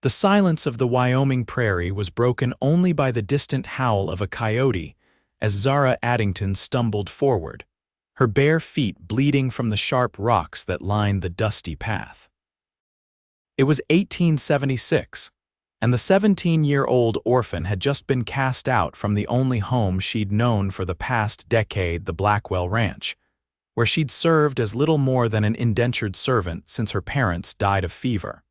The silence of the Wyoming prairie was broken only by the distant howl of a coyote as Zara Addington stumbled forward, her bare feet bleeding from the sharp rocks that lined the dusty path. It was 1876, and the 17-year-old orphan had just been cast out from the only home she'd known for the past decade, the Blackwell Ranch, where she'd served as little more than an indentured servant since her parents died of fever.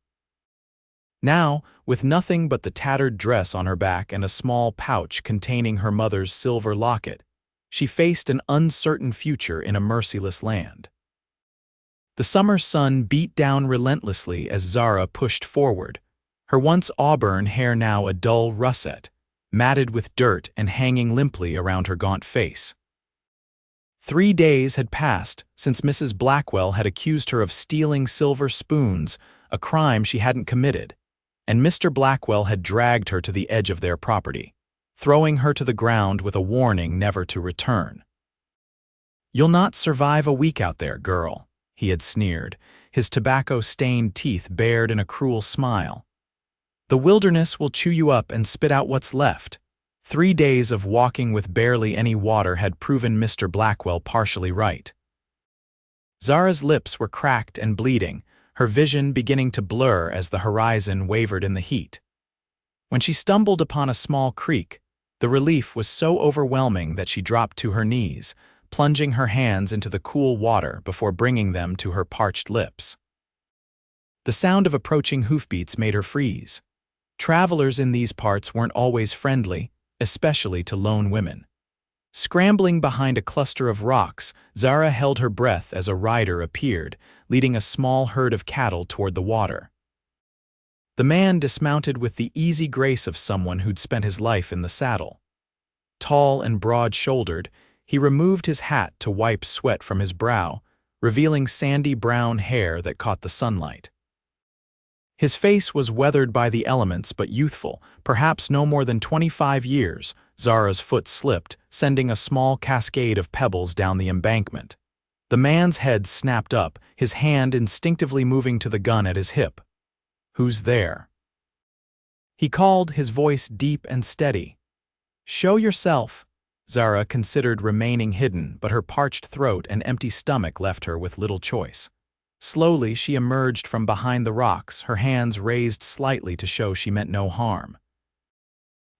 Now, with nothing but the tattered dress on her back and a small pouch containing her mother's silver locket, she faced an uncertain future in a merciless land. The summer sun beat down relentlessly as Zara pushed forward, her once auburn hair now a dull russet, matted with dirt and hanging limply around her gaunt face. 3 days had passed since Mrs. Blackwell had accused her of stealing silver spoons, a crime she hadn't committed, and Mr. Blackwell had dragged her to the edge of their property, throwing her to the ground with a warning never to return. "You'll not survive a week out there, girl," he had sneered, his tobacco-stained teeth bared in a cruel smile. "The wilderness will chew you up and spit out what's left." 3 days of walking with barely any water had proven Mr. Blackwell partially right. Zara's lips were cracked and bleeding, her vision beginning to blur as the horizon wavered in the heat. When she stumbled upon a small creek, the relief was so overwhelming that she dropped to her knees, plunging her hands into the cool water before bringing them to her parched lips. The sound of approaching hoofbeats made her freeze. Travelers in these parts weren't always friendly, especially to lone women. Scrambling behind a cluster of rocks, Zara held her breath as a rider appeared, leading a small herd of cattle toward the water. The man dismounted with the easy grace of someone who'd spent his life in the saddle. Tall and broad-shouldered, he removed his hat to wipe sweat from his brow, revealing sandy brown hair that caught the sunlight. His face was weathered by the elements but youthful, perhaps no more than 25 years. Zara's foot slipped, sending a small cascade of pebbles down the embankment. The man's head snapped up, his hand instinctively moving to the gun at his hip. "Who's there?" he called, his voice deep and steady. "Show yourself." Zara considered remaining hidden, but her parched throat and empty stomach left her with little choice. Slowly, she emerged from behind the rocks, her hands raised slightly to show she meant no harm.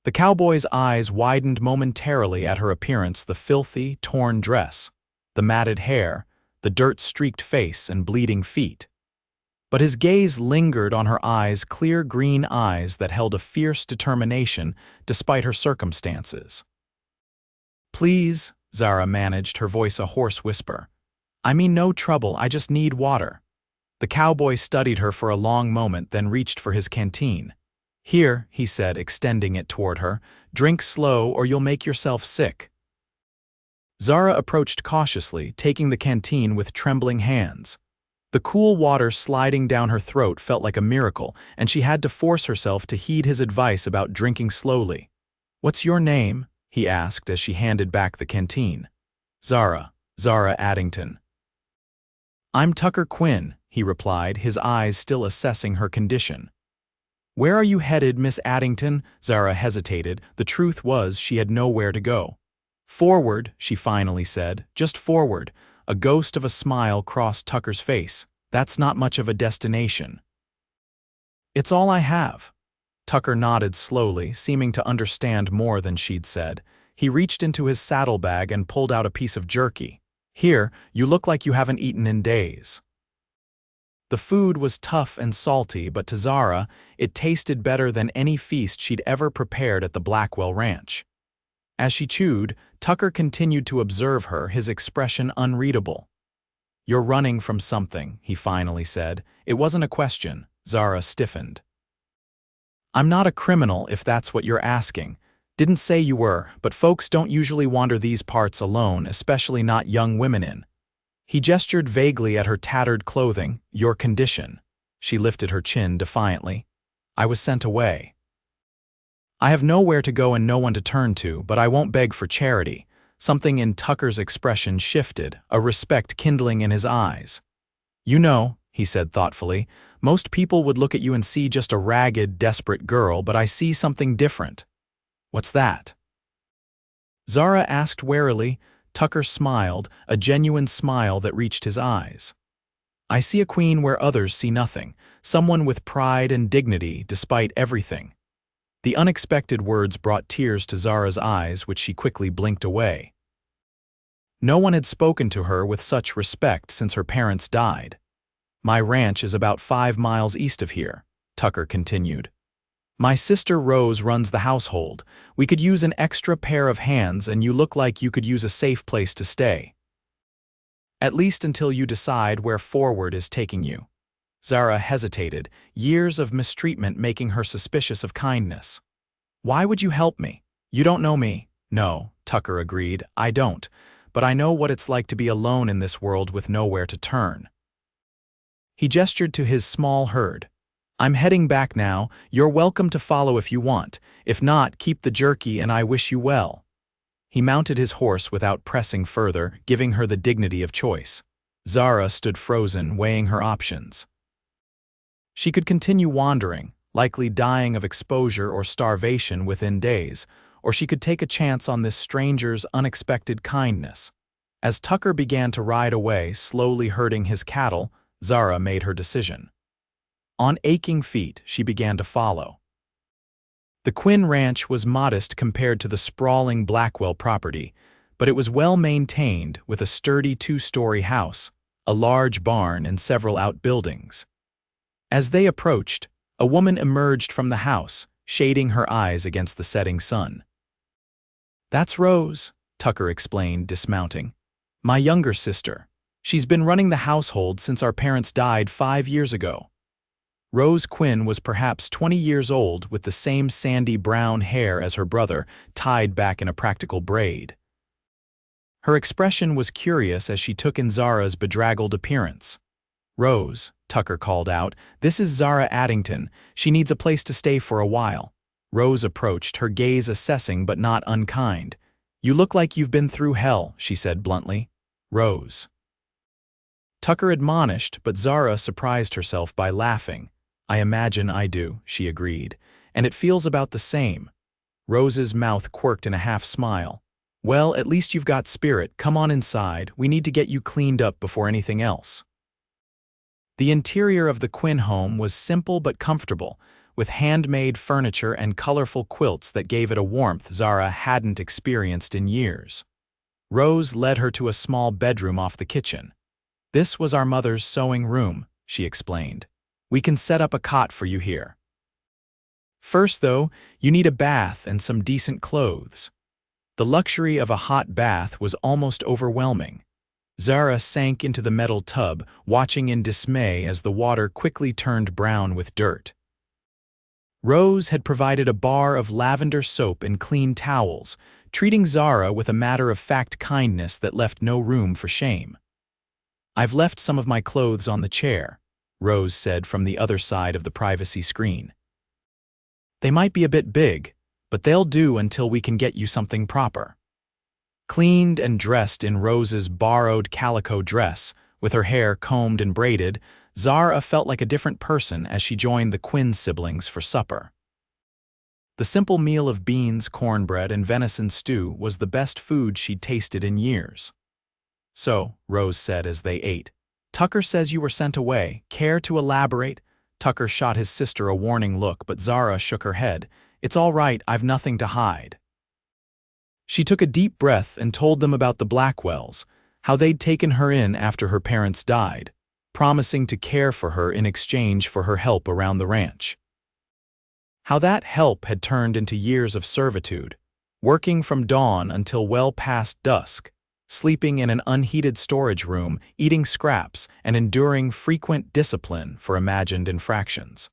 The cowboy's eyes widened momentarily at her appearance, the filthy, torn dress, the matted hair, the dirt-streaked face and bleeding feet. But his gaze lingered on her eyes, clear green eyes that held a fierce determination despite her circumstances. "Please," Zara managed, her voice a hoarse whisper. "I mean no trouble, I just need water." The cowboy studied her for a long moment, then reached for his canteen. "Here," he said, extending it toward her, "drink slow or you'll make yourself sick." Zara approached cautiously, taking the canteen with trembling hands. The cool water sliding down her throat felt like a miracle, and she had to force herself to heed his advice about drinking slowly. "What's your name?" he asked as she handed back the canteen. Zara Addington." "I'm Tucker Quinn," he replied, his eyes still assessing her condition. "Where are you headed, Miss Addington?" Zara hesitated. The truth was she had nowhere to go. "Forward," she finally said. "Just forward." A ghost of a smile crossed Tucker's face. "That's not much of a destination." "It's all I have." Tucker nodded slowly, seeming to understand more than she'd said. He reached into his saddlebag and pulled out a piece of jerky. "Here, you look like you haven't eaten in days." The food was tough and salty, but to Zara, it tasted better than any feast she'd ever prepared at the Blackwell Ranch. As she chewed, Tucker continued to observe her, his expression unreadable. "You're running from something," he finally said. It wasn't a question. Zara stiffened. "I'm not a criminal, if that's what you're asking. Didn't say you were, but folks don't usually wander these parts alone, especially not young women in." He gestured vaguely at her tattered clothing. "Your condition." She lifted her chin defiantly. "I was sent away. I have nowhere to go and no one to turn to, but I won't beg for charity." Something in Tucker's expression shifted, a respect kindling in his eyes. "You know, he said thoughtfully. Most people would look at you and see just a ragged, desperate girl, but I see something different. What's that? Zara asked warily. Tucker smiled, a genuine smile that reached his eyes. I see a queen where others see nothing, someone with pride and dignity despite everything. The unexpected words brought tears to Zara's eyes, which she quickly blinked away. No one had spoken to her with such respect since her parents died. My ranch is about 5 miles east of here, Tucker continued. My sister Rose runs the household. We could use an extra pair of hands, and you look like you could use a safe place to stay. At least until you decide where forward is taking you. Zara hesitated, years of mistreatment making her suspicious of kindness. Why would you help me? You don't know me. No, Tucker agreed, I don't. But I know what it's like to be alone in this world with nowhere to turn. He gestured to his small herd. I'm heading back now. You're welcome to follow if you want. If not, keep the jerky and I wish you well. He mounted his horse without pressing further, giving her the dignity of choice. Zara stood frozen, weighing her options. She could continue wandering, likely dying of exposure or starvation within days, or she could take a chance on this stranger's unexpected kindness. As Tucker began to ride away, slowly herding his cattle, Zara made her decision. On aching feet, she began to follow. The Quinn Ranch was modest compared to the sprawling Blackwell property, but it was well maintained with a sturdy 2-story house, a large barn, and several outbuildings. As they approached, a woman emerged from the house, shading her eyes against the setting sun. That's Rose, Tucker explained, dismounting. My younger sister. She's been running the household since our parents died 5 years ago. Rose Quinn was perhaps 20 years old with the same sandy brown hair as her brother, tied back in a practical braid. Her expression was curious as she took in Zara's bedraggled appearance. Rose, Tucker called out, this is Zara Addington. She needs a place to stay for a while. Rose approached, her gaze assessing but not unkind. You look like you've been through hell, she said bluntly. Rose. Tucker admonished, but Zara surprised herself by laughing. I imagine I do, she agreed, and it feels about the same. Rose's mouth quirked in a half-smile. Well, at least you've got spirit. Come on inside. We need to get you cleaned up before anything else. The interior of the Quinn home was simple but comfortable, with handmade furniture and colorful quilts that gave it a warmth Zara hadn't experienced in years. Rose led her to a small bedroom off the kitchen. This was our mother's sewing room, she explained. We can set up a cot for you here. First, though, you need a bath and some decent clothes. The luxury of a hot bath was almost overwhelming. Zara sank into the metal tub, watching in dismay as the water quickly turned brown with dirt. Rose had provided a bar of lavender soap and clean towels, treating Zara with a matter-of-fact kindness that left no room for shame. I've left some of my clothes on the chair, Rose said from the other side of the privacy screen. They might be a bit big, but they'll do until we can get you something proper. Cleaned and dressed in Rose's borrowed calico dress, with her hair combed and braided, Zara felt like a different person as she joined the Quinn siblings for supper. The simple meal of beans, cornbread, and venison stew was the best food she'd tasted in years. So, Rose said as they ate, Tucker says you were sent away. Care to elaborate? Tucker shot his sister a warning look, but Zara shook her head. It's all right, I've nothing to hide. She took a deep breath and told them about the Blackwells, how they'd taken her in after her parents died, promising to care for her in exchange for her help around the ranch. How that help had turned into years of servitude, working from dawn until well past dusk, sleeping in an unheated storage room, eating scraps, and enduring frequent discipline for imagined infractions.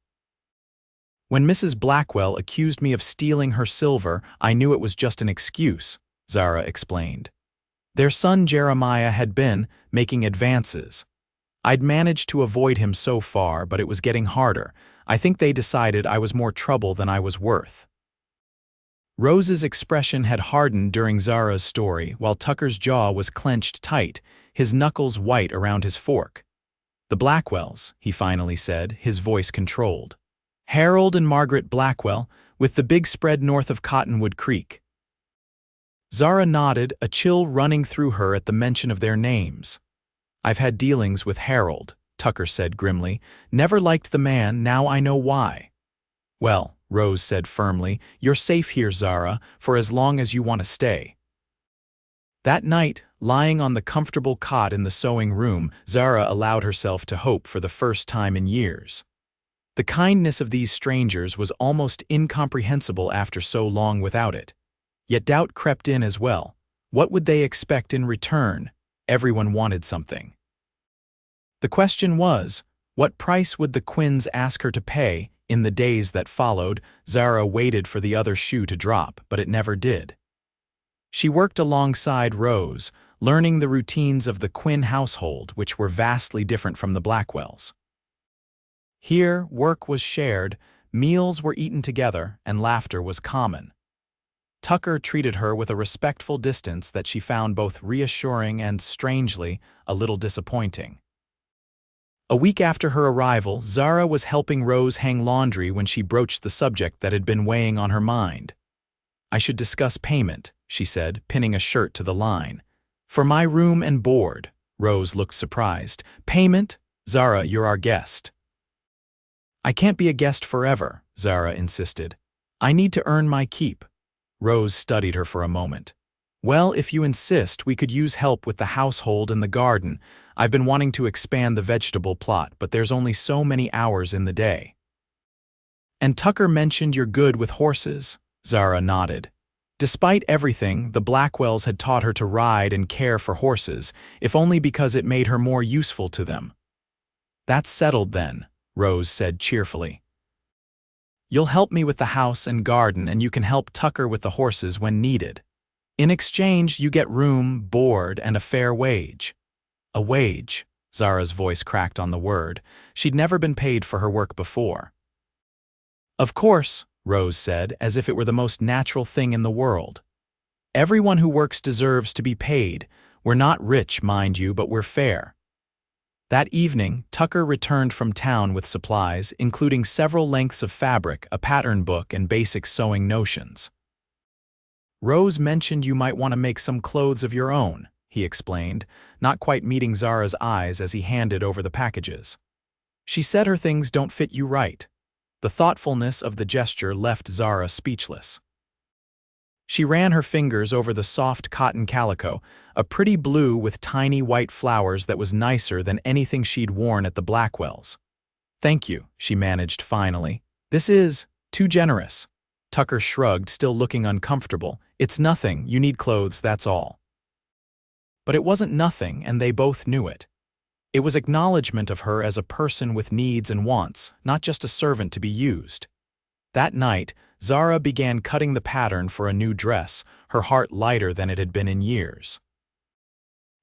When Mrs. Blackwell accused me of stealing her silver, I knew it was just an excuse, Zara explained. Their son Jeremiah had been making advances. I'd managed to avoid him so far, but it was getting harder. I think they decided I was more trouble than I was worth. Rose's expression had hardened during Zara's story, while Tucker's jaw was clenched tight, his knuckles white around his fork. "The Blackwells," he finally said, his voice controlled. "Harold and Margaret Blackwell, with the big spread north of Cottonwood Creek." Zara nodded, a chill running through her at the mention of their names. "I've had dealings with Harold," Tucker said grimly. "Never liked the man, now I know why." "Well," Rose said firmly, "you're safe here, Zara, for as long as you want to stay." That night, lying on the comfortable cot in the sewing room, Zara allowed herself to hope for the first time in years. The kindness of these strangers was almost incomprehensible after so long without it. Yet doubt crept in as well. What would they expect in return? Everyone wanted something. The question was, what price would the Quinns ask her to pay? In the days that followed, Zara waited for the other shoe to drop, but it never did. She worked alongside Rose, learning the routines of the Quinn household, which were vastly different from the Blackwells. Here, work was shared, meals were eaten together, and laughter was common. Tucker treated her with a respectful distance that she found both reassuring and, strangely, a little disappointing. A week after her arrival, Zara was helping Rose hang laundry when she broached the subject that had been weighing on her mind. "I should discuss payment," she said, pinning a shirt to the line. "For my room and board." Rose looked surprised. "Payment? Zara, you're our guest." "I can't be a guest forever," Zara insisted. "I need to earn my keep." Rose studied her for a moment. "Well, if you insist, we could use help with the household and the garden. I've been wanting to expand the vegetable plot, but there's only so many hours in the day." "And Tucker mentioned you're good with horses." Zara nodded. Despite everything, the Blackwells had taught her to ride and care for horses, if only because it made her more useful to them. "That's settled then," Rose said cheerfully. "You'll help me with the house and garden, and you can help Tucker with the horses when needed. In exchange, you get room, board, and a fair wage." A wage. Zara's voice cracked on the word. She'd never been paid for her work before. "Of course," Rose said, as if it were the most natural thing in the world. "Everyone who works deserves to be paid. We're not rich, mind you, but we're fair." That evening, Tucker returned from town with supplies, including several lengths of fabric, a pattern book, and basic sewing notions. "Rose mentioned you might want to make some clothes of your own," he explained, not quite meeting Zara's eyes as he handed over the packages. "She said her things don't fit you right." The thoughtfulness of the gesture left Zara speechless. She ran her fingers over the soft cotton calico, a pretty blue with tiny white flowers that was nicer than anything she'd worn at the Blackwells. "Thank you," she managed finally. "This is too generous." Tucker shrugged, still looking uncomfortable. "It's nothing, you need clothes, that's all." But it wasn't nothing, and they both knew it. It was acknowledgement of her as a person with needs and wants, not just a servant to be used. That night, Zara began cutting the pattern for a new dress, her heart lighter than it had been in years.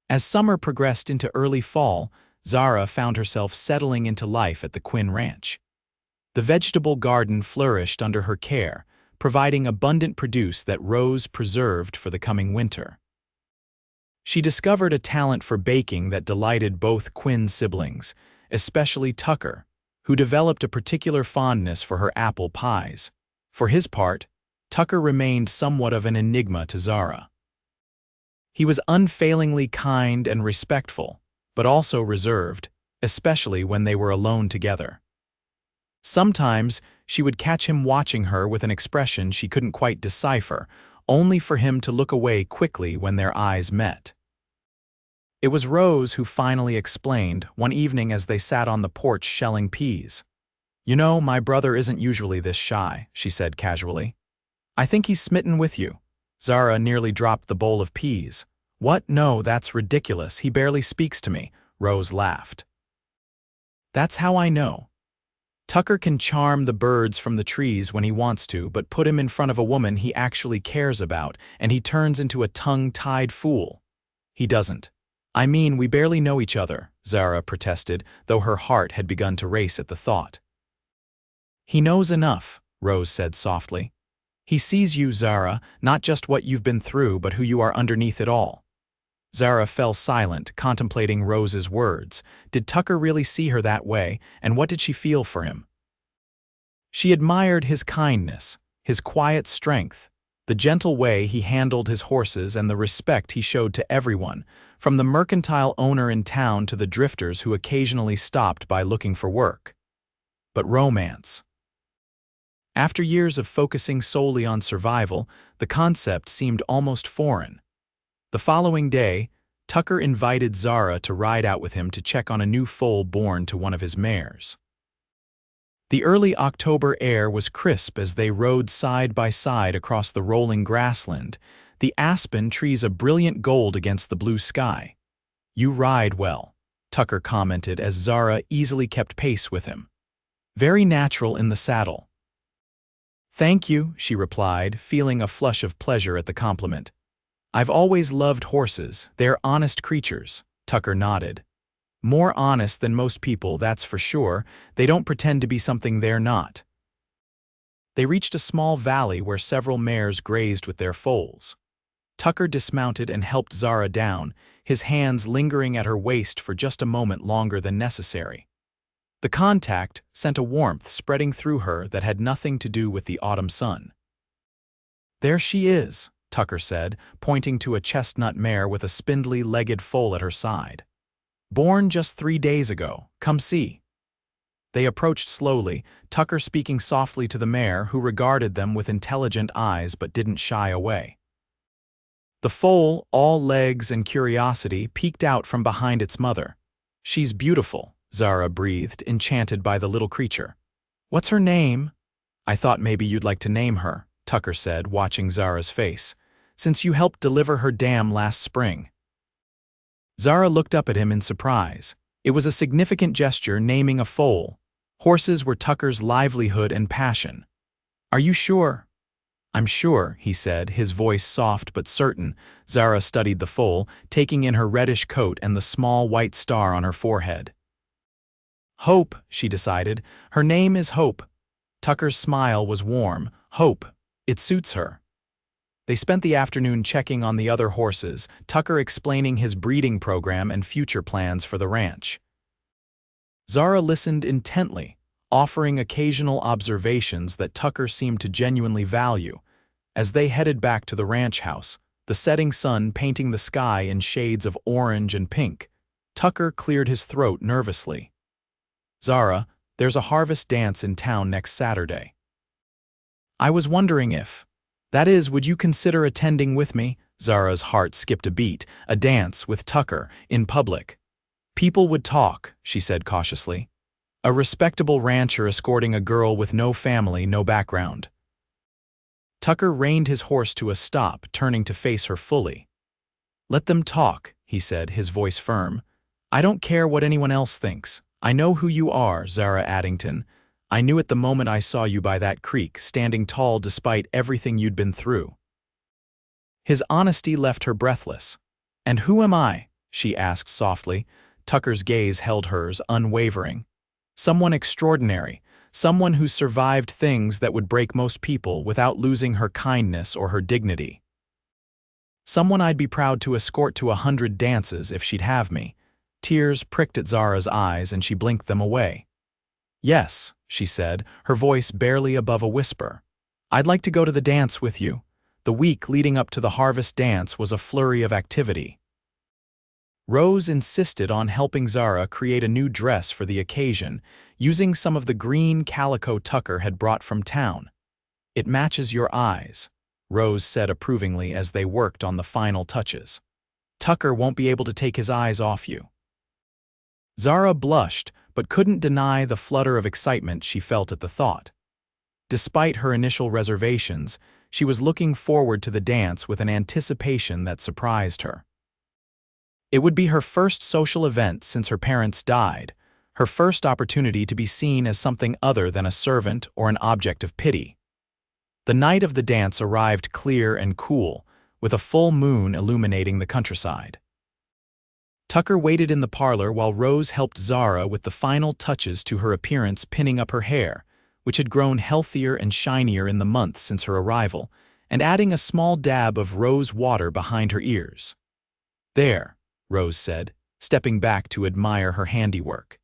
As summer progressed into early fall, Zara found herself settling into life at the Quinn Ranch. The vegetable garden flourished under her care, providing abundant produce that Rose preserved for the coming winter. She discovered a talent for baking that delighted both Quinn siblings, especially Tucker, who developed a particular fondness for her apple pies. For his part, Tucker remained somewhat of an enigma to Zara. He was unfailingly kind and respectful, but also reserved, especially when they were alone together. Sometimes she would catch him watching her with an expression she couldn't quite decipher, only for him to look away quickly when their eyes met. It was Rose who finally explained, one evening as they sat on the porch shelling peas. "You know, my brother isn't usually this shy," she said casually. "I think he's smitten with you." Zara nearly dropped the bowl of peas. "What? No, that's ridiculous. He barely speaks to me." Rose laughed. "That's how I know. Tucker can charm the birds from the trees when he wants to, but put him in front of a woman he actually cares about, and he turns into a tongue-tied fool. He doesn't. I mean, we barely know each other," Zara protested, though her heart had begun to race at the thought. "He knows enough," Rose said softly. "He sees you, Zara, not just what you've been through, but who you are underneath it all." Zara fell silent, contemplating Rose's words. Did Tucker really see her that way, and what did she feel for him? She admired his kindness, his quiet strength, the gentle way he handled his horses and the respect he showed to everyone, from the mercantile owner in town to the drifters who occasionally stopped by looking for work. But romance. After years of focusing solely on survival, the concept seemed almost foreign. The following day, Tucker invited Zara to ride out with him to check on a new foal born to one of his mares. The early October air was crisp as they rode side by side across the rolling grassland, the aspen trees a brilliant gold against the blue sky. "You ride well," Tucker commented as Zara easily kept pace with him. "Very natural in the saddle." "Thank you," she replied, feeling a flush of pleasure at the compliment. "I've always loved horses. They're honest creatures," Tucker nodded. "More honest than most people, that's for sure. They don't pretend to be something they're not." They reached a small valley where several mares grazed with their foals. Tucker dismounted and helped Zara down, his hands lingering at her waist for just a moment longer than necessary. The contact sent a warmth spreading through her that had nothing to do with the autumn sun. "There she is," Tucker said, pointing to a chestnut mare with a spindly-legged foal at her side. "Born just 3 days ago. Come see." They approached slowly, Tucker speaking softly to the mare, who regarded them with intelligent eyes but didn't shy away. The foal, all legs and curiosity, peeked out from behind its mother. "She's beautiful," Zara breathed, enchanted by the little creature. "What's her name?" "I thought maybe you'd like to name her," Tucker said, watching Zara's face, "since you helped deliver her dam last spring." Zara looked up at him in surprise. It was a significant gesture, naming a foal. Horses were Tucker's livelihood and passion. "Are you sure?" "I'm sure," he said, his voice soft but certain. Zara studied the foal, taking in her reddish coat and the small white star on her forehead. "Hope," she decided. "Her name is Hope." Tucker's smile was warm. "Hope. It suits her." They spent the afternoon checking on the other horses, Tucker explaining his breeding program and future plans for the ranch. Zara listened intently, offering occasional observations that Tucker seemed to genuinely value. As they headed back to the ranch house, the setting sun painting the sky in shades of orange and pink, Tucker cleared his throat nervously. "Zara, there's a harvest dance in town next Saturday. I was wondering if... That is, would you consider attending with me?" Zara's heart skipped a beat. A dance with Tucker, in public. "People would talk," she said cautiously. "A respectable rancher escorting a girl with no family, no background." Tucker reined his horse to a stop, turning to face her fully. "Let them talk," he said, his voice firm. "I don't care what anyone else thinks. I know who you are, Zara Addington. I knew it the moment I saw you by that creek, standing tall despite everything you'd been through." His honesty left her breathless. "And who am I?" she asked softly. Tucker's gaze held hers, unwavering. "Someone extraordinary, someone who survived things that would break most people without losing her kindness or her dignity. Someone I'd be proud to escort to 100 dances if she'd have me." Tears pricked at Zara's eyes and she blinked them away. "Yes," she said, her voice barely above a whisper. "I'd like to go to the dance with you." The week leading up to the harvest dance was a flurry of activity. Rose insisted on helping Zara create a new dress for the occasion, using some of the green calico Tucker had brought from town. "It matches your eyes," Rose said approvingly as they worked on the final touches. "Tucker won't be able to take his eyes off you." Zara blushed, but couldn't deny the flutter of excitement she felt at the thought. Despite her initial reservations, she was looking forward to the dance with an anticipation that surprised her. It would be her first social event since her parents died, her first opportunity to be seen as something other than a servant or an object of pity. The night of the dance arrived clear and cool, with a full moon illuminating the countryside. Tucker waited in the parlor while Rose helped Zara with the final touches to her appearance, pinning up her hair, which had grown healthier and shinier in the months since her arrival, and adding a small dab of rose water behind her ears. There, Rose said, stepping back to admire her handiwork.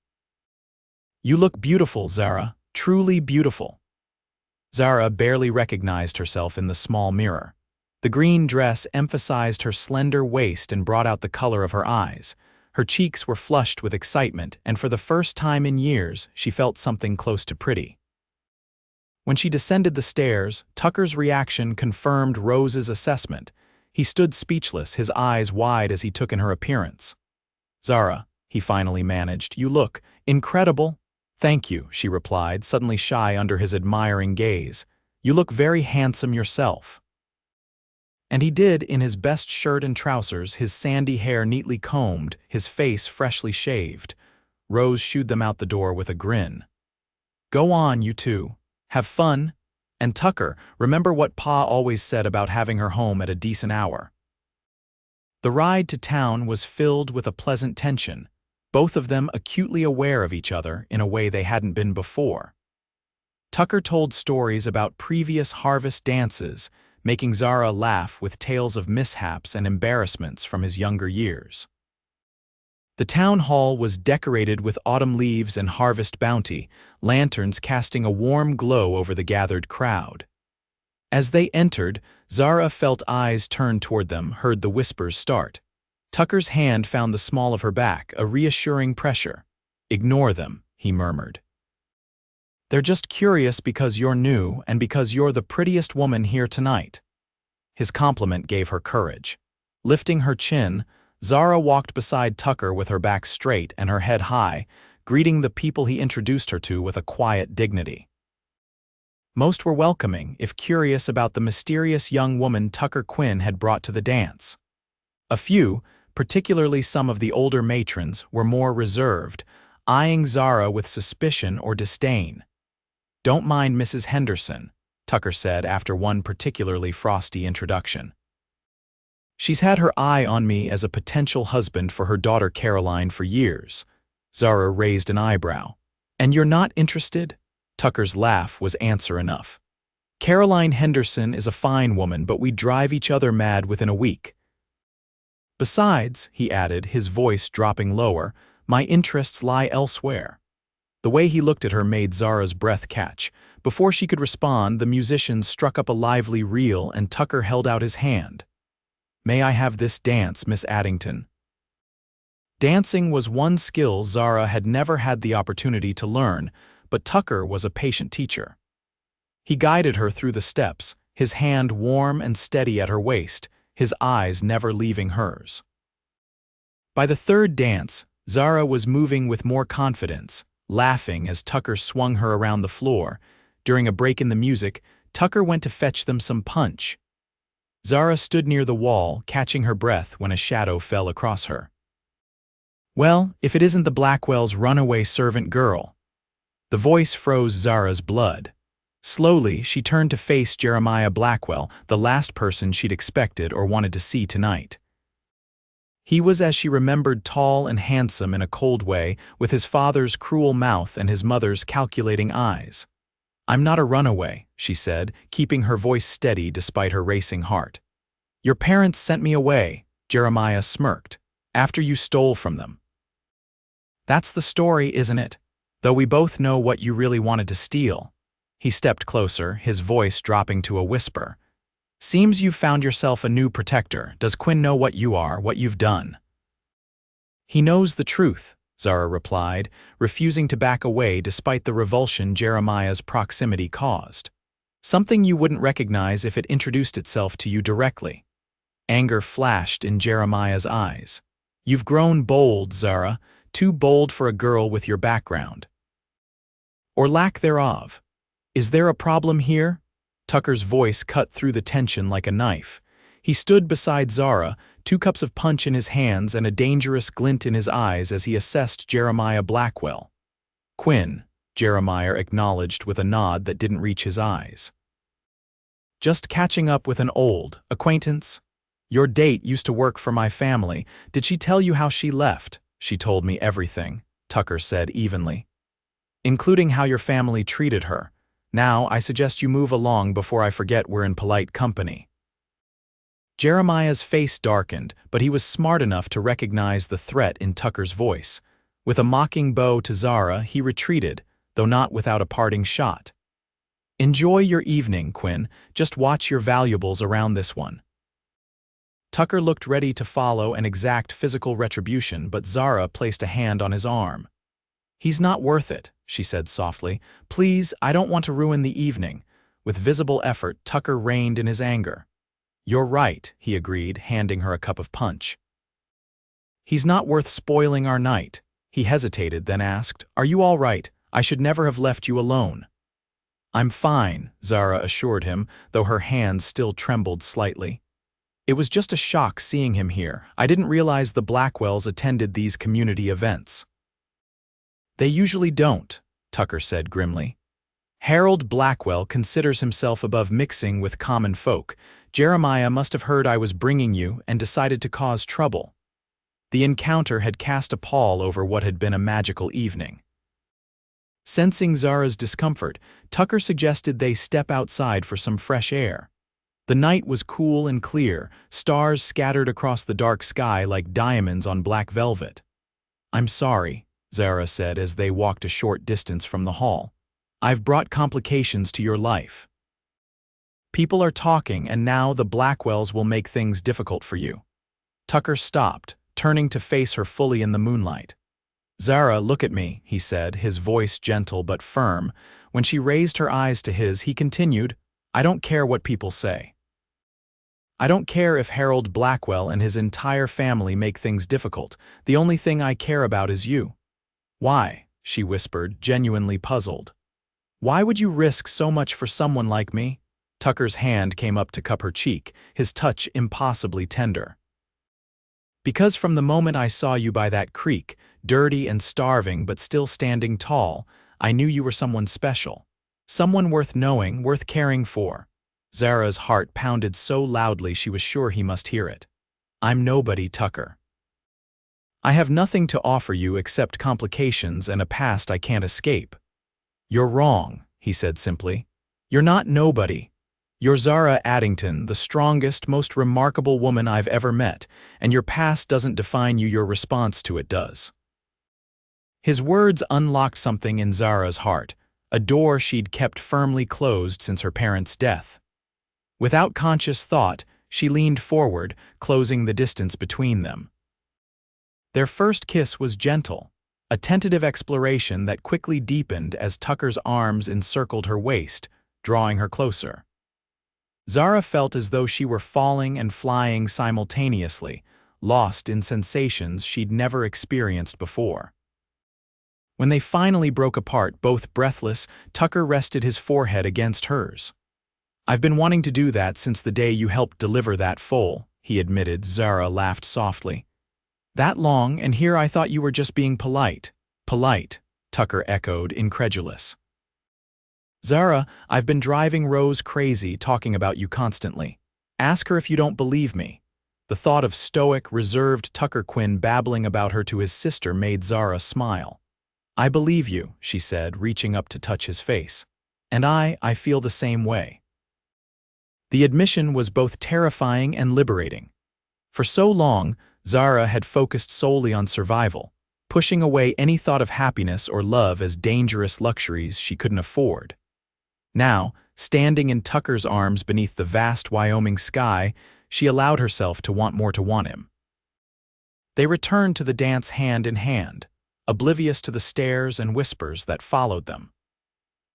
You look beautiful, Zara, truly beautiful. Zara barely recognized herself in the small mirror. The green dress emphasized her slender waist and brought out the color of her eyes. Her cheeks were flushed with excitement, and for the first time in years, she felt something close to pretty. When she descended the stairs, Tucker's reaction confirmed Rose's assessment. He stood speechless, his eyes wide as he took in her appearance. Zara, he finally managed, you look incredible. Thank you, she replied, suddenly shy under his admiring gaze. You look very handsome yourself. And he did, in his best shirt and trousers, his sandy hair neatly combed, his face freshly shaved. Rose shooed them out the door with a grin. Go on, you two. Have fun. And Tucker, remember what Pa always said about having her home at a decent hour. The ride to town was filled with a pleasant tension, both of them acutely aware of each other in a way they hadn't been before. Tucker told stories about previous harvest dances, making Zara laugh with tales of mishaps and embarrassments from his younger years. The town hall was decorated with autumn leaves and harvest bounty, lanterns casting a warm glow over the gathered crowd. As they entered, Zara felt eyes turn toward them, heard the whispers start. Tucker's hand found the small of her back, a reassuring pressure. Ignore them, he murmured. They're just curious because you're new and because you're the prettiest woman here tonight. His compliment gave her courage. Lifting her chin, Zara walked beside Tucker with her back straight and her head high, greeting the people he introduced her to with a quiet dignity. Most were welcoming, if curious about the mysterious young woman Tucker Quinn had brought to the dance. A few, particularly some of the older matrons, were more reserved, eyeing Zara with suspicion or disdain. Don't mind Mrs. Henderson, Tucker said after one particularly frosty introduction. She's had her eye on me as a potential husband for her daughter Caroline for years. Zara raised an eyebrow. And you're not interested? Tucker's laugh was answer enough. Caroline Henderson is a fine woman, but we drive each other mad within a week. Besides, he added, his voice dropping lower, my interests lie elsewhere. The way he looked at her made Zara's breath catch. Before she could respond, the musicians struck up a lively reel and Tucker held out his hand. May I have this dance, Miss Addington? Dancing was one skill Zara had never had the opportunity to learn, but Tucker was a patient teacher. He guided her through the steps, his hand warm and steady at her waist, his eyes never leaving hers. By the third dance, Zara was moving with more confidence, laughing as Tucker swung her around the floor. During a break in the music, Tucker went to fetch them some punch. Zara stood near the wall, catching her breath when a shadow fell across her. Well, if it isn't the Blackwells' runaway servant girl. The voice froze Zara's blood. Slowly, she turned to face Jeremiah Blackwell, the last person she'd expected or wanted to see tonight. He was, as she remembered, tall and handsome in a cold way, with his father's cruel mouth and his mother's calculating eyes. I'm not a runaway, she said, keeping her voice steady despite her racing heart. Your parents sent me away, Jeremiah smirked, after you stole from them. That's the story, isn't it? Though we both know what you really wanted to steal. He stepped closer, his voice dropping to a whisper. Seems you've found yourself a new protector. Does Quinn know what you are, what you've done? He knows the truth, Zara replied, refusing to back away despite the revulsion Jeremiah's proximity caused. Something you wouldn't recognize if it introduced itself to you directly. Anger flashed in Jeremiah's eyes. You've grown bold, Zara, too bold for a girl with your background. Or lack thereof. Is there a problem here? Tucker's voice cut through the tension like a knife. He stood beside Zara, 2 cups of punch in his hands and a dangerous glint in his eyes as he assessed Jeremiah Blackwell. Quinn, Jeremiah acknowledged with a nod that didn't reach his eyes. Just catching up with an old acquaintance. Your date used to work for my family. Did she tell you how she left? She told me everything, Tucker said evenly. Including how your family treated her. Now, I suggest you move along before I forget we're in polite company. Jeremiah's face darkened, but he was smart enough to recognize the threat in Tucker's voice. With a mocking bow to Zara, he retreated, though not without a parting shot. "Enjoy your evening, Quinn. Just watch your valuables around this one." Tucker looked ready to follow and exact physical retribution, but Zara placed a hand on his arm. "He's not worth it," she said softly. "Please, I don't want to ruin the evening." With visible effort, Tucker reined in his anger. "You're right," he agreed, handing her a cup of punch. "He's not worth spoiling our night." He hesitated, then asked, "Are you all right? I should never have left you alone." "I'm fine," Zara assured him, though her hands still trembled slightly. "It was just a shock seeing him here. I didn't realize the Blackwells attended these community events." "They usually don't," Tucker said grimly. "Harold Blackwell considers himself above mixing with common folk. Jeremiah must have heard I was bringing you and decided to cause trouble." The encounter had cast a pall over what had been a magical evening. Sensing Zara's discomfort, Tucker suggested they step outside for some fresh air. The night was cool and clear, stars scattered across the dark sky like diamonds on black velvet. "I'm sorry," Zara said as they walked a short distance from the hall. "I've brought complications to your life. People are talking, and now the Blackwells will make things difficult for you." Tucker stopped, turning to face her fully in the moonlight. "Zara, look at me," he said, his voice gentle but firm. When she raised her eyes to his, he continued, "I don't care what people say. I don't care if Harold Blackwell and his entire family make things difficult. The only thing I care about is you." "Why?" she whispered, genuinely puzzled. "Why would you risk so much for someone like me?" Tucker's hand came up to cup her cheek, his touch impossibly tender. "Because from the moment I saw you by that creek, dirty and starving but still standing tall, I knew you were someone special. Someone worth knowing, worth caring for." Zara's heart pounded so loudly she was sure he must hear it. "I'm nobody, Tucker. I have nothing to offer you except complications and a past I can't escape." "You're wrong," he said simply. "You're not nobody. You're Zara Addington, the strongest, most remarkable woman I've ever met, and your past doesn't define you, your response to it does." His words unlocked something in Zara's heart, a door she'd kept firmly closed since her parents' death. Without conscious thought, she leaned forward, closing the distance between them. Their first kiss was gentle, a tentative exploration that quickly deepened as Tucker's arms encircled her waist, drawing her closer. Zara felt as though she were falling and flying simultaneously, lost in sensations she'd never experienced before. When they finally broke apart, both breathless, Tucker rested his forehead against hers. "I've been wanting to do that since the day you helped deliver that foal," he admitted. Zara laughed softly. "That long, and here I thought you were just being polite." "Polite," Tucker echoed, incredulous. "Zara, I've been driving Rose crazy talking about you constantly. Ask her if you don't believe me." The thought of stoic, reserved Tucker Quinn babbling about her to his sister made Zara smile. "I believe you," she said, reaching up to touch his face. "And I feel the same way." The admission was both terrifying and liberating. For so long, Zara had focused solely on survival, pushing away any thought of happiness or love as dangerous luxuries she couldn't afford. Now, standing in Tucker's arms beneath the vast Wyoming sky, she allowed herself to want more to want him. They returned to the dance hand in hand, oblivious to the stares and whispers that followed them.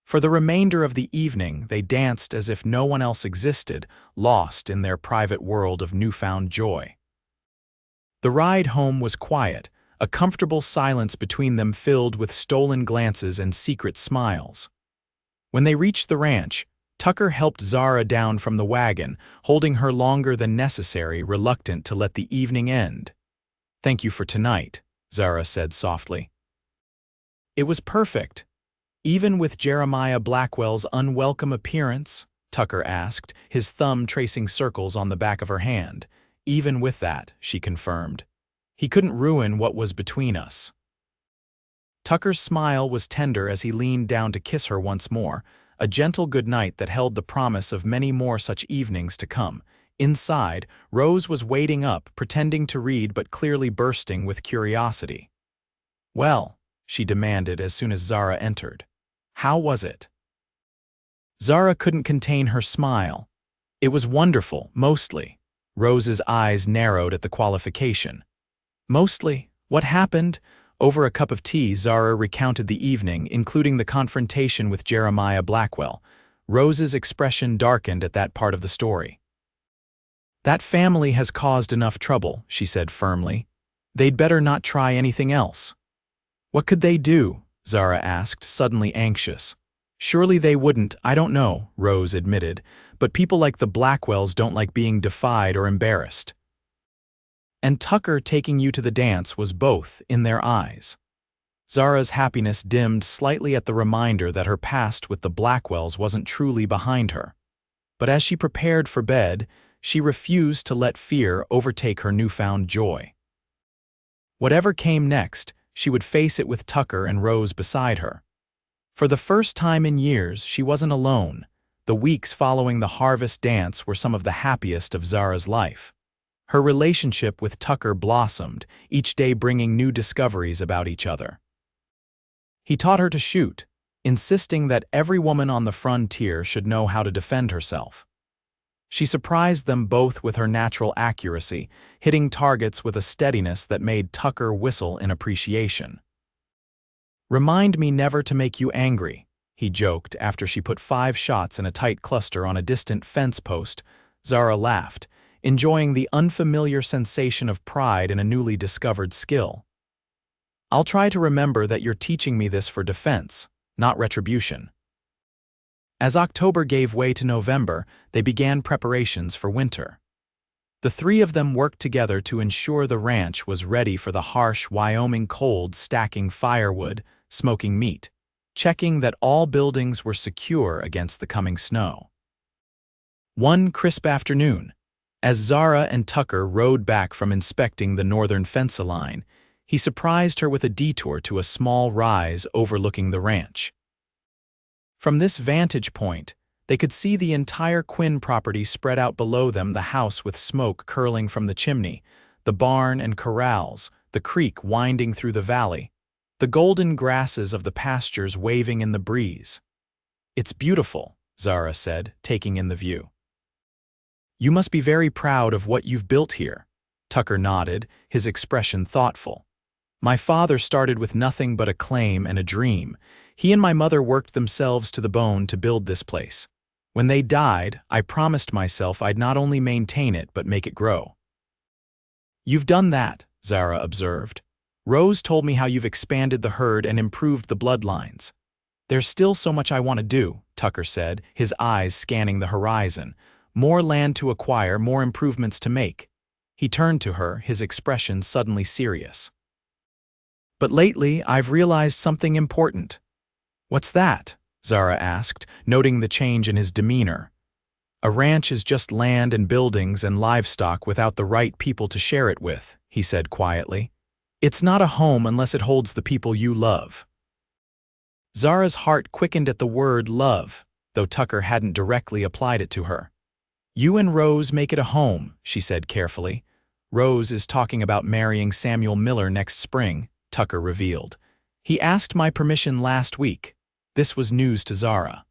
For the remainder of the evening, they danced as if no one else existed, lost in their private world of newfound joy. The ride home was quiet, a comfortable silence between them filled with stolen glances and secret smiles. When they reached the ranch, Tucker helped Zara down from the wagon, holding her longer than necessary, reluctant to let the evening end. "Thank you for tonight," Zara said softly. "It was perfect." "Even with Jeremiah Blackwell's unwelcome appearance?" Tucker asked, his thumb tracing circles on the back of her hand. "Even with that," she confirmed. "He couldn't ruin what was between us." Tucker's smile was tender as he leaned down to kiss her once more, a gentle goodnight that held the promise of many more such evenings to come, Inside, Rose was waiting up, pretending to read but clearly bursting with curiosity. "Well," she demanded as soon as Zara entered. "How was it?" Zara couldn't contain her smile. "It was wonderful, mostly." Rose's eyes narrowed at the qualification. "Mostly? What happened?" Over a cup of tea, Zara recounted the evening, including the confrontation with Jeremiah Blackwell. Rose's expression darkened at that part of the story. "That family has caused enough trouble," she said firmly. "They'd better not try anything else." "What could they do?" Zara asked, suddenly anxious. "Surely they wouldn't, I don't know," Rose admitted, "but people like the Blackwells don't like being defied or embarrassed." "And Tucker taking you to the dance was both in their eyes." Zara's happiness dimmed slightly at the reminder that her past with the Blackwells wasn't truly behind her. But as she prepared for bed, she refused to let fear overtake her newfound joy. Whatever came next, she would face it with Tucker and Rose beside her. For the first time in years, she wasn't alone. The weeks following the harvest dance were some of the happiest of Zara's life. Her relationship with Tucker blossomed, each day bringing new discoveries about each other. He taught her to shoot, insisting that every woman on the frontier should know how to defend herself. She surprised them both with her natural accuracy, hitting targets with a steadiness that made Tucker whistle in appreciation. "Remind me never to make you angry," he joked after she put 5 shots in a tight cluster on a distant fence post. Zara laughed, enjoying the unfamiliar sensation of pride in a newly discovered skill. "I'll try to remember that you're teaching me this for defense, not retribution." As October gave way to November, they began preparations for winter. The three of them worked together to ensure the ranch was ready for the harsh Wyoming cold, stacking firewood, smoking meat, checking that all buildings were secure against the coming snow. One crisp afternoon, as Zara and Tucker rode back from inspecting the northern fence line, he surprised her with a detour to a small rise overlooking the ranch. From this vantage point, they could see the entire Quinn property spread out below them, the house with smoke curling from the chimney, the barn and corrals, the creek winding through the valley, the golden grasses of the pastures waving in the breeze. "It's beautiful," Zara said, taking in the view. "You must be very proud of what you've built here." Tucker nodded, his expression thoughtful. "My father started with nothing but a claim and a dream. He and my mother worked themselves to the bone to build this place. When they died, I promised myself I'd not only maintain it but make it grow." "You've done that," Zara observed. "Rose told me how you've expanded the herd and improved the bloodlines." "There's still so much I want to do," Tucker said, his eyes scanning the horizon. "More land to acquire, more improvements to make." He turned to her, his expression suddenly serious. "But lately, I've realized something important." "What's that?" Zara asked, noting the change in his demeanor. "A ranch is just land and buildings and livestock without the right people to share it with," he said quietly. "It's not a home unless it holds the people you love." Zara's heart quickened at the word love, though Tucker hadn't directly applied it to her. "You and Rose make it a home," she said carefully. "Rose is talking about marrying Samuel Miller next spring," Tucker revealed. "He asked my permission last week." This was news to Zara.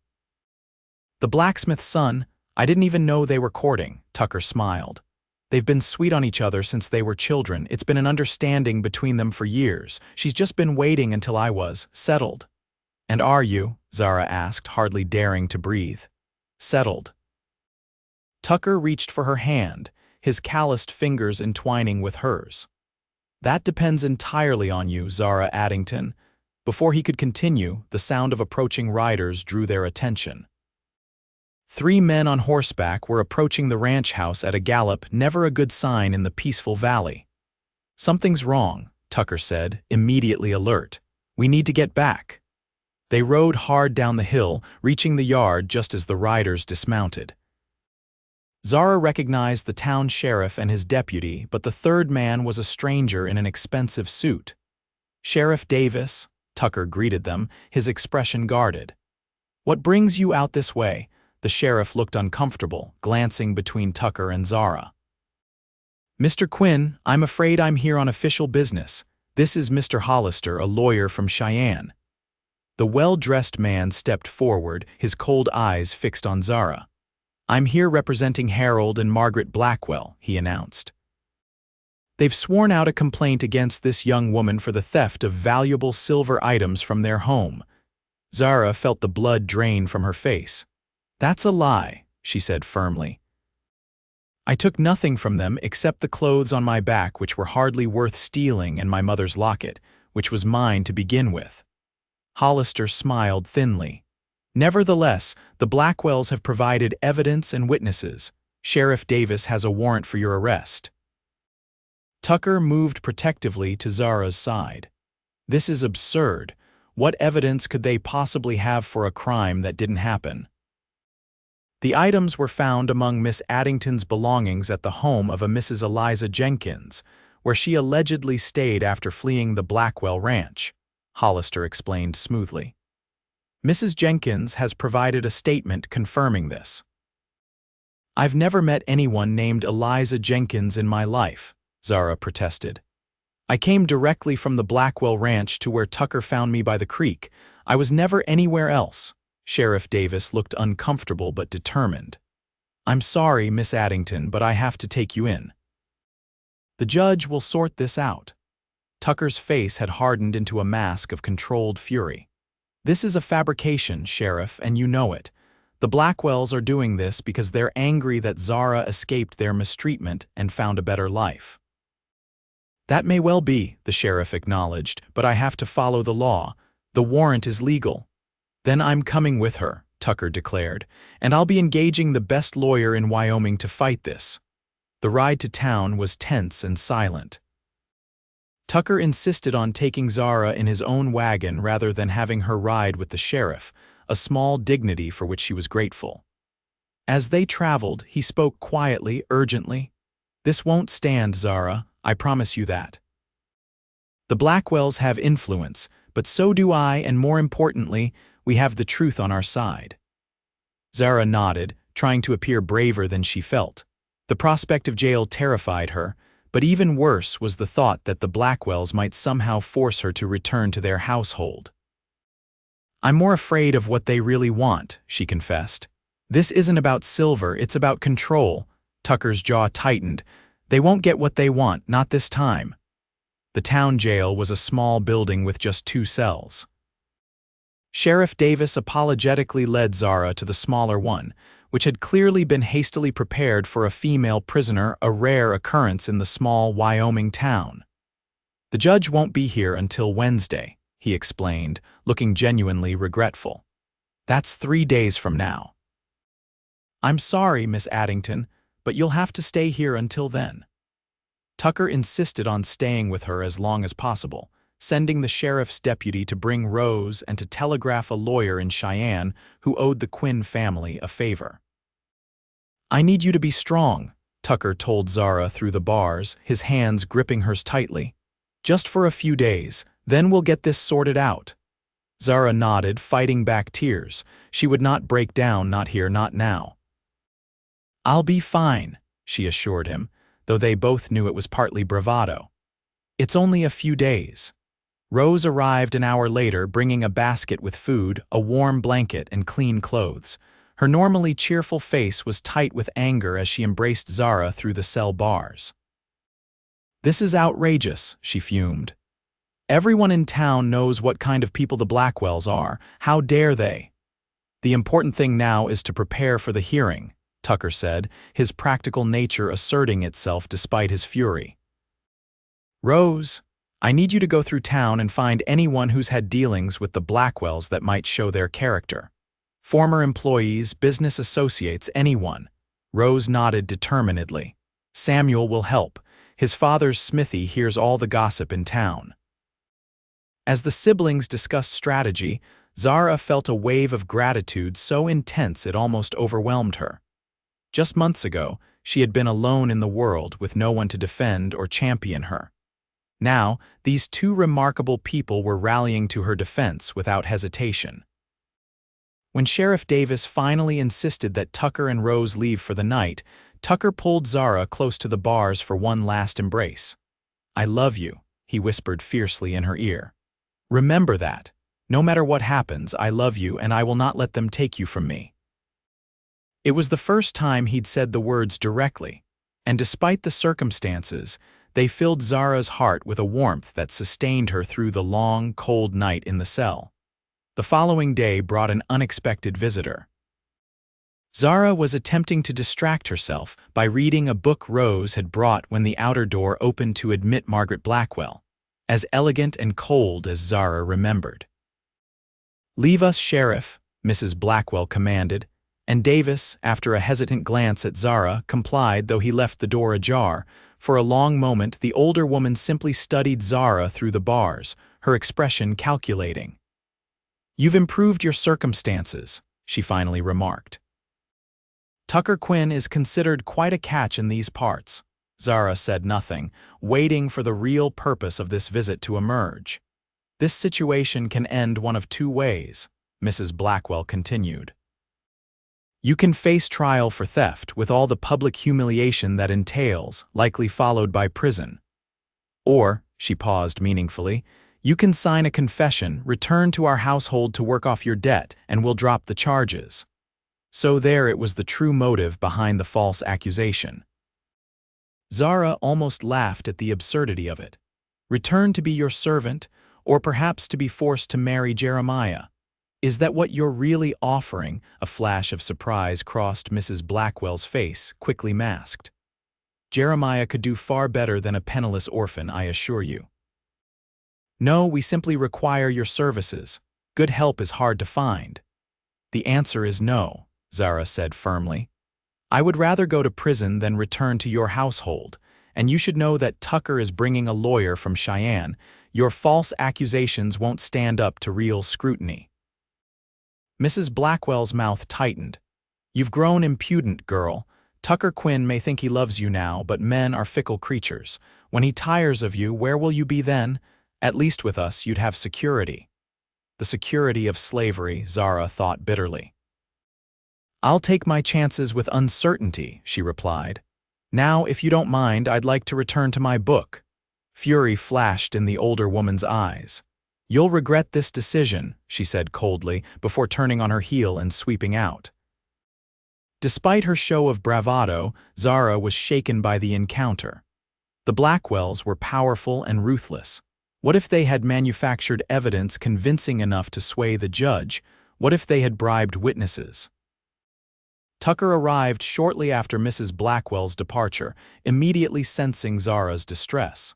"The blacksmith's son, I didn't even know they were courting," Tucker smiled. "They've been sweet on each other since they were children. It's been an understanding between them for years. She's just been waiting until I was settled." "And are you?" Zara asked, hardly daring to breathe. "Settled." Tucker reached for her hand, his calloused fingers entwining with hers. "That depends entirely on you, Zara Addington." Before he could continue, the sound of approaching riders drew their attention. 3 men on horseback were approaching the ranch house at a gallop, never a good sign in the peaceful valley. "Something's wrong," Tucker said, immediately alert. "We need to get back." They rode hard down the hill, reaching the yard just as the riders dismounted. Zara recognized the town sheriff and his deputy, but the third man was a stranger in an expensive suit. "Sheriff Davis," Tucker greeted them, his expression guarded. "What brings you out this way?" The sheriff looked uncomfortable, glancing between Tucker and Zara. "Mr. Quinn, I'm afraid I'm here on official business. This is Mr. Hollister, a lawyer from Cheyenne." The well-dressed man stepped forward, his cold eyes fixed on Zara. "I'm here representing Harold and Margaret Blackwell," he announced. "They've sworn out a complaint against this young woman for the theft of valuable silver items from their home." Zara felt the blood drain from her face. "That's a lie," she said firmly. "I took nothing from them except the clothes on my back, which were hardly worth stealing, and my mother's locket, which was mine to begin with." Hollister smiled thinly. "Nevertheless, the Blackwells have provided evidence and witnesses. Sheriff Davis has a warrant for your arrest." Tucker moved protectively to Zara's side. "This is absurd. What evidence could they possibly have for a crime that didn't happen?" "The items were found among Miss Addington's belongings at the home of a Mrs. Eliza Jenkins, where she allegedly stayed after fleeing the Blackwell Ranch," Hollister explained smoothly. "Mrs. Jenkins has provided a statement confirming this." "I've never met anyone named Eliza Jenkins in my life," Zara protested. "I came directly from the Blackwell Ranch to where Tucker found me by the creek. I was never anywhere else." Sheriff Davis looked uncomfortable but determined. "I'm sorry, Miss Addington, but I have to take you in. The judge will sort this out." Tucker's face had hardened into a mask of controlled fury. "This is a fabrication, Sheriff, and you know it. The Blackwells are doing this because they're angry that Zara escaped their mistreatment and found a better life." "That may well be," the sheriff acknowledged, "but I have to follow the law. The warrant is legal." "Then I'm coming with her," Tucker declared, "and I'll be engaging the best lawyer in Wyoming to fight this." The ride to town was tense and silent. Tucker insisted on taking Zara in his own wagon rather than having her ride with the sheriff, a small dignity for which she was grateful. As they traveled, he spoke quietly, urgently. "This won't stand, Zara. I promise you that. The Blackwells have influence, but so do I, and more importantly, we have the truth on our side." Zara nodded, trying to appear braver than she felt. The prospect of jail terrified her, but even worse was the thought that the Blackwells might somehow force her to return to their household. "I'm more afraid of what they really want," she confessed. "This isn't about silver, it's about control." Tucker's jaw tightened. "They won't get what they want, not this time." The town jail was a small building with just 2 cells. Sheriff Davis apologetically led Zara to the smaller one, which had clearly been hastily prepared for a female prisoner, a rare occurrence in the small Wyoming town. "The judge won't be here until Wednesday," he explained, looking genuinely regretful. "That's 3 days from now." "I'm sorry, Miss Addington, but you'll have to stay here until then." Tucker insisted on staying with her as long as possible, sending the sheriff's deputy to bring Rose and to telegraph a lawyer in Cheyenne who owed the Quinn family a favor. "I need you to be strong," Tucker told Zara through the bars, his hands gripping hers tightly. "Just for a few days, then we'll get this sorted out." Zara nodded, fighting back tears. She would not break down, not here, not now. "I'll be fine," she assured him, though they both knew it was partly bravado. "It's only a few days." Rose arrived an hour later, bringing a basket with food, a warm blanket, and clean clothes. Her normally cheerful face was tight with anger as she embraced Zara through the cell bars. "This is outrageous," she fumed. "Everyone in town knows what kind of people the Blackwells are. How dare they?" "The important thing now is to prepare for the hearing," Tucker said, his practical nature asserting itself despite his fury. "Rose, I need you to go through town and find anyone who's had dealings with the Blackwells that might show their character. Former employees, business associates, anyone." Rose nodded determinedly. "Samuel will help. His father's smithy hears all the gossip in town." As the siblings discussed strategy, Zara felt a wave of gratitude so intense it almost overwhelmed her. Just months ago, she had been alone in the world with no one to defend or champion her. Now, these 2 remarkable people were rallying to her defense without hesitation. When Sheriff Davis finally insisted that Tucker and Rose leave for the night, Tucker pulled Zara close to the bars for one last embrace. "I love you," he whispered fiercely in her ear. "Remember that. No matter what happens, I love you and I will not let them take you from me." It was the first time he'd said the words directly, and despite the circumstances, they filled Zara's heart with a warmth that sustained her through the long, cold night in the cell. The following day brought an unexpected visitor. Zara was attempting to distract herself by reading a book Rose had brought when the outer door opened to admit Margaret Blackwell, as elegant and cold as Zara remembered. "Leave us, Sheriff," Mrs. Blackwell commanded, and Davis, after a hesitant glance at Zara, complied, though he left the door ajar. For a long moment, the older woman simply studied Zara through the bars, her expression calculating. "You've improved your circumstances," she finally remarked. "Tucker Quinn is considered quite a catch in these parts." Zara said nothing, waiting for the real purpose of this visit to emerge. "This situation can end one of two ways," Mrs. Blackwell continued. "You can face trial for theft with all the public humiliation that entails, likely followed by prison. Or," she paused meaningfully, "you can sign a confession, return to our household to work off your debt, and we'll drop the charges." So there it was, the true motive behind the false accusation. Zara almost laughed at the absurdity of it. Return to be your servant, or perhaps to be forced to marry Jeremiah. "Is that what you're really offering?" A flash of surprise crossed Mrs. Blackwell's face, quickly masked. "Jeremiah could do far better than a penniless orphan, I assure you." "No, we simply require your services. Good help is hard to find." "The answer is no," Zara said firmly. "I would rather go to prison than return to your household, and you should know that Tucker is bringing a lawyer from Cheyenne. Your false accusations won't stand up to real scrutiny." Mrs. Blackwell's mouth tightened. "You've grown impudent, girl. Tucker Quinn may think he loves you now, but men are fickle creatures. When he tires of you, where will you be then? At least with us, you'd have security." The security of slavery, Zara thought bitterly. "I'll take my chances with uncertainty," she replied. "Now, if you don't mind, I'd like to return to my book." Fury flashed in the older woman's eyes. "You'll regret this decision," she said coldly, before turning on her heel and sweeping out. Despite her show of bravado, Zara was shaken by the encounter. The Blackwells were powerful and ruthless. What if they had manufactured evidence convincing enough to sway the judge? What if they had bribed witnesses? Tucker arrived shortly after Mrs. Blackwell's departure, immediately sensing Zara's distress.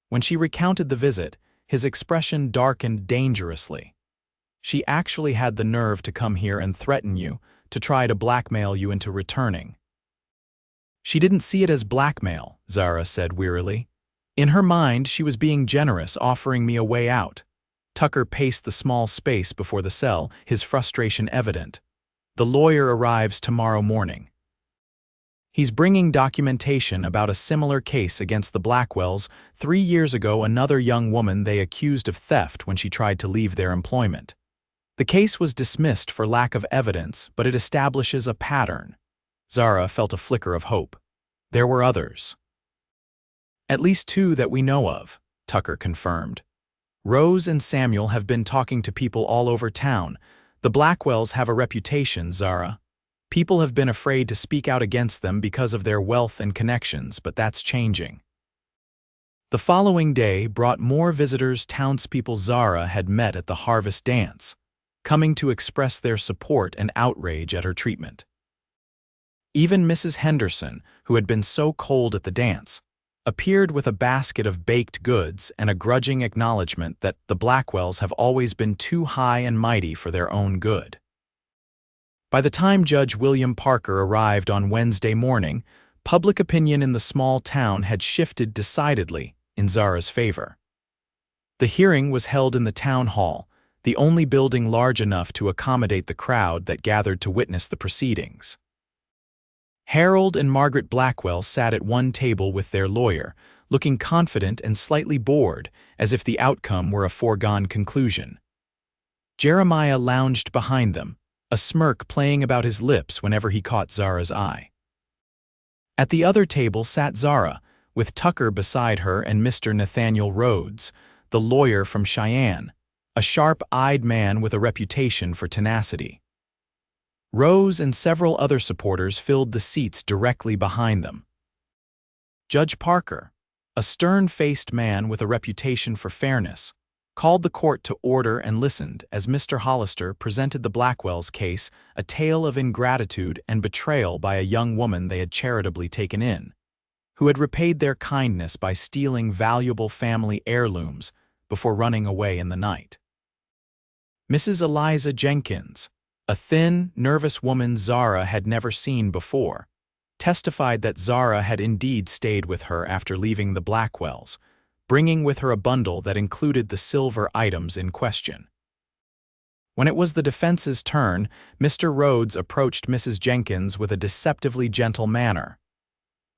When she recounted the visit, his expression darkened dangerously. "She actually had the nerve to come here and threaten you, to try to blackmail you into returning." "She didn't see it as blackmail," Zara said wearily. "In her mind, she was being generous, offering me a way out." Tucker paced the small space before the cell, his frustration evident. "The lawyer arrives tomorrow morning. He's bringing documentation about a similar case against the Blackwells. 3 years ago, another young woman they accused of theft when she tried to leave their employment. The case was dismissed for lack of evidence, but it establishes a pattern." Zara felt a flicker of hope. "There were others." "At least 2 that we know of," Tucker confirmed. "Rose and Samuel have been talking to people all over town. The Blackwells have a reputation, Zara. People have been afraid to speak out against them because of their wealth and connections, but that's changing." The following day brought more visitors. Townspeople Zara had met at the harvest dance, coming to express their support and outrage at her treatment. Even Mrs. Henderson, who had been so cold at the dance, appeared with a basket of baked goods and a grudging acknowledgement that the Blackwells have always been too high and mighty for their own good. By the time Judge William Parker arrived on Wednesday morning, public opinion in the small town had shifted decidedly in Zara's favor. The hearing was held in the town hall, the only building large enough to accommodate the crowd that gathered to witness the proceedings. Harold and Margaret Blackwell sat at one table with their lawyer, looking confident and slightly bored, as if the outcome were a foregone conclusion. Jeremiah lounged behind them, a smirk playing about his lips whenever he caught Zara's eye. At the other table sat Zara, with Tucker beside her and Mr. Nathaniel Rhodes, the lawyer from Cheyenne, a sharp-eyed man with a reputation for tenacity. Rose and several other supporters filled the seats directly behind them. Judge Parker, a stern-faced man with a reputation for fairness, called the court to order and listened as Mr. Hollister presented the Blackwells' case, a tale of ingratitude and betrayal by a young woman they had charitably taken in, who had repaid their kindness by stealing valuable family heirlooms before running away in the night. Mrs. Eliza Jenkins, a thin, nervous woman Zara had never seen before, testified that Zara had indeed stayed with her after leaving the Blackwells, bringing with her a bundle that included the silver items in question. When it was the defense's turn, Mr. Rhodes approached Mrs. Jenkins with a deceptively gentle manner.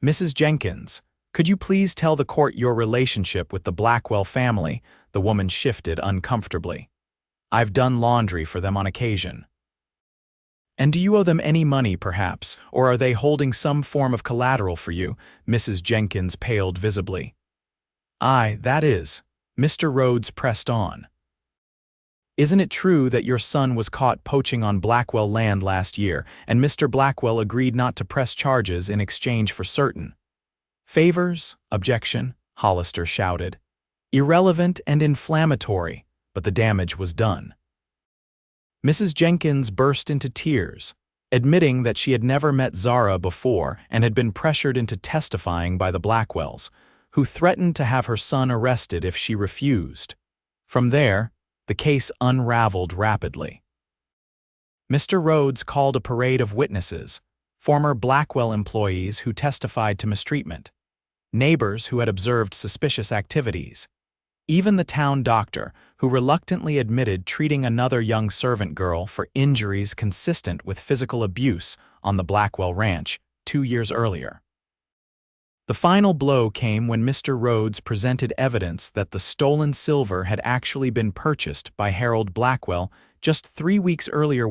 "Mrs. Jenkins, could you please tell the court your relationship with the Blackwell family?" The woman shifted uncomfortably. "I've done laundry for them on occasion." "And do you owe them any money, perhaps, or are they holding some form of collateral for you?" Mrs. Jenkins paled visibly. "Aye, that is," Mr. Rhodes pressed on. "Isn't it true that your son was caught poaching on Blackwell land last year, and Mr. Blackwell agreed not to press charges in exchange for certain favors?" "Objection," Hollister shouted. "Irrelevant and inflammatory, but the damage was done." Mrs. Jenkins burst into tears, admitting that she had never met Zara before and had been pressured into testifying by the Blackwells, who threatened to have her son arrested if she refused. From there, the case unraveled rapidly. Mr. Rhodes called a parade of witnesses, former Blackwell employees who testified to mistreatment, neighbors who had observed suspicious activities, even the town doctor who reluctantly admitted treating another young servant girl for injuries consistent with physical abuse on the Blackwell ranch 2 years earlier. The final blow came when Mr. Rhodes presented evidence that the stolen silver had actually been purchased by Harold Blackwell just 3 weeks earlier,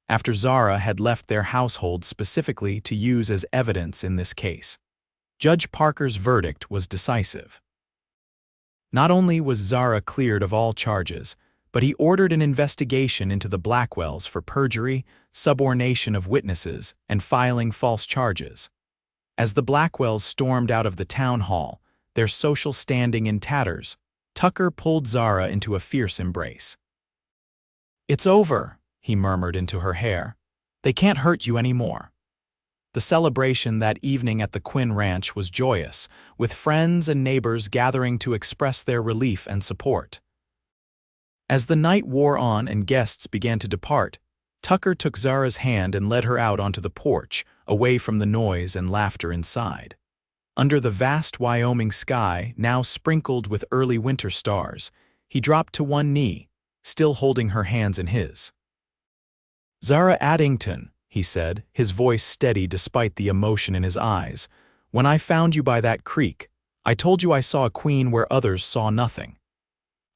after Zara had left their household specifically to use as evidence in this case. Judge Parker's verdict was decisive. Not only was Zara cleared of all charges, but he ordered an investigation into the Blackwells for perjury, subornation of witnesses, and filing false charges. As the Blackwells stormed out of the town hall, their social standing in tatters, Tucker pulled Zara into a fierce embrace. "It's over," he murmured into her hair. "They can't hurt you anymore." The celebration that evening at the Quinn Ranch was joyous, with friends and neighbors gathering to express their relief and support. As the night wore on and guests began to depart, Tucker took Zara's hand and led her out onto the porch, away from the noise and laughter inside. Under the vast Wyoming sky, now sprinkled with early winter stars, he dropped to one knee, still holding her hands in his. "Zara Addington," he said, his voice steady despite the emotion in his eyes, "when I found you by that creek, I told you I saw a queen where others saw nothing.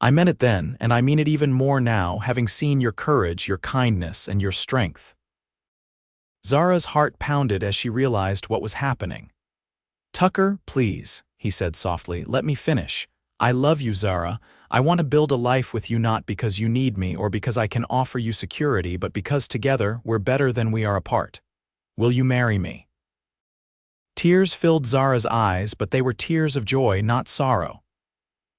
I meant it then, and I mean it even more now, having seen your courage, your kindness, and your strength." Zara's heart pounded as she realized what was happening. "Tucker, please," he said softly, "let me finish. I love you, Zara. I want to build a life with you not because you need me or because I can offer you security, but because together we're better than we are apart. Will you marry me?" Tears filled Zara's eyes, but they were tears of joy, not sorrow.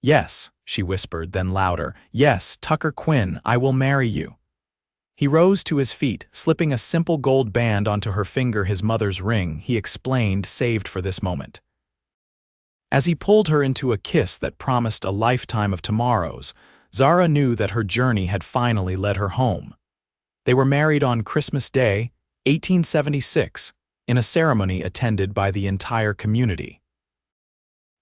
"Yes," she whispered, then louder, "Yes, Tucker Quinn, I will marry you." He rose to his feet, slipping a simple gold band onto her finger, his mother's ring, he explained, saved for this moment. As he pulled her into a kiss that promised a lifetime of tomorrows, Zara knew that her journey had finally led her home. They were married on Christmas Day, 1876, in a ceremony attended by the entire community.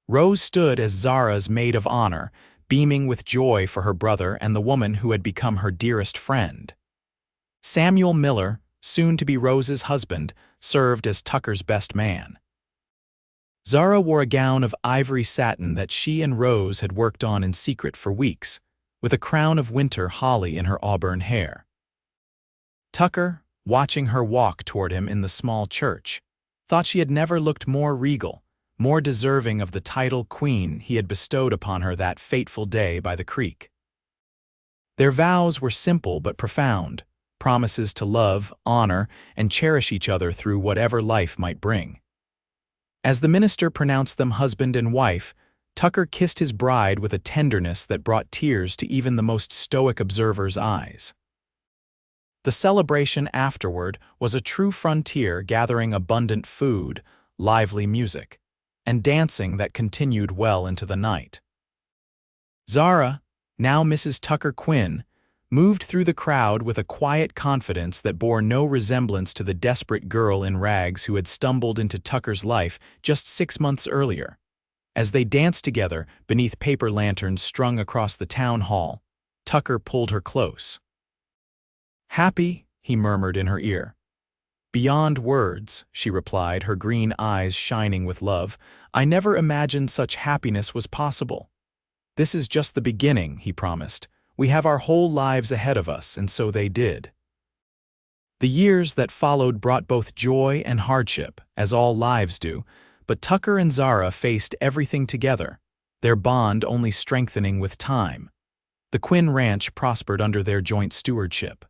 Rose stood as Zara's maid of honor, beaming with joy for her brother and the woman who had become her dearest friend. Samuel Miller, soon to be Rose's husband, served as Tucker's best man. Zara wore a gown of ivory satin that she and Rose had worked on in secret for weeks, with a crown of winter holly in her auburn hair. Tucker, watching her walk toward him in the small church, thought she had never looked more regal, more deserving of the title queen he had bestowed upon her that fateful day by the creek. Their vows were simple but profound, promises to love, honor, and cherish each other through whatever life might bring. As the minister pronounced them husband and wife, Tucker kissed his bride with a tenderness that brought tears to even the most stoic observer's eyes. The celebration afterward was a true frontier, gathering abundant food, lively music, and dancing that continued well into the night. Zara, now Mrs. Tucker Quinn, moved through the crowd with a quiet confidence that bore no resemblance to the desperate girl in rags who had stumbled into Tucker's life just 6 months earlier. As they danced together beneath paper lanterns strung across the town hall, Tucker pulled her close. "Happy?" he murmured in her ear. "Beyond words," she replied, her green eyes shining with love. "I never imagined such happiness was possible." "This is just the beginning," he promised. "We have our whole lives ahead of us," and so they did. The years that followed brought both joy and hardship, as all lives do, but Tucker and Zara faced everything together, their bond only strengthening with time. The Quinn Ranch prospered under their joint stewardship.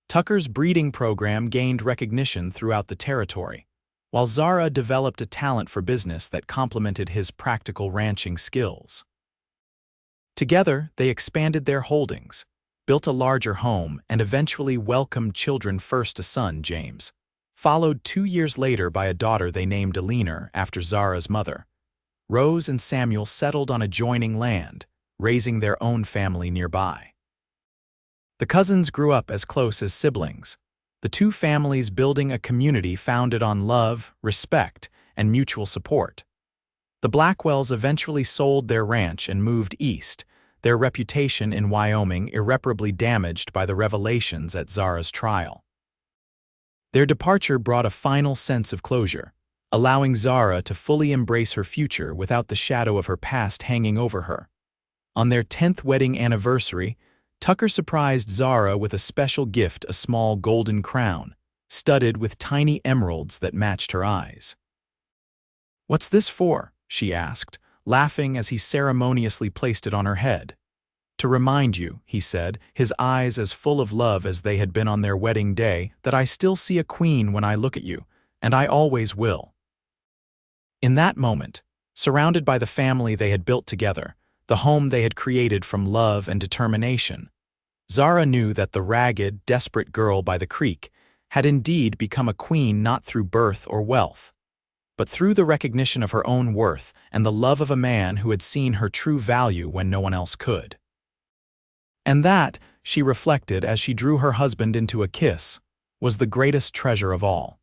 Tucker's breeding program gained recognition throughout the territory, while Zara developed a talent for business that complemented his practical ranching skills. Together, they expanded their holdings, built a larger home, and eventually welcomed children, first a son, James, followed 2 years later by a daughter they named Eleanor after Zara's mother. Rose and Samuel settled on adjoining land, raising their own family nearby. The cousins grew up as close as siblings, the two families building a community founded on love, respect, and mutual support. The Blackwells eventually sold their ranch and moved east, their reputation in Wyoming irreparably damaged by the revelations at Zara's trial. Their departure brought a final sense of closure, allowing Zara to fully embrace her future without the shadow of her past hanging over her. On their 10th wedding anniversary, Tucker surprised Zara with a special gift, a small golden crown, studded with tiny emeralds that matched her eyes. "What's this for?" she asked, laughing as he ceremoniously placed it on her head. "To remind you," he said, his eyes as full of love as they had been on their wedding day, "that I still see a queen when I look at you, and I always will." In that moment, surrounded by the family they had built together, the home they had created from love and determination, Zara knew that the ragged, desperate girl by the creek had indeed become a queen, not through birth or wealth, but through the recognition of her own worth and the love of a man who had seen her true value when no one else could. And that, she reflected as she drew her husband into a kiss, was the greatest treasure of all.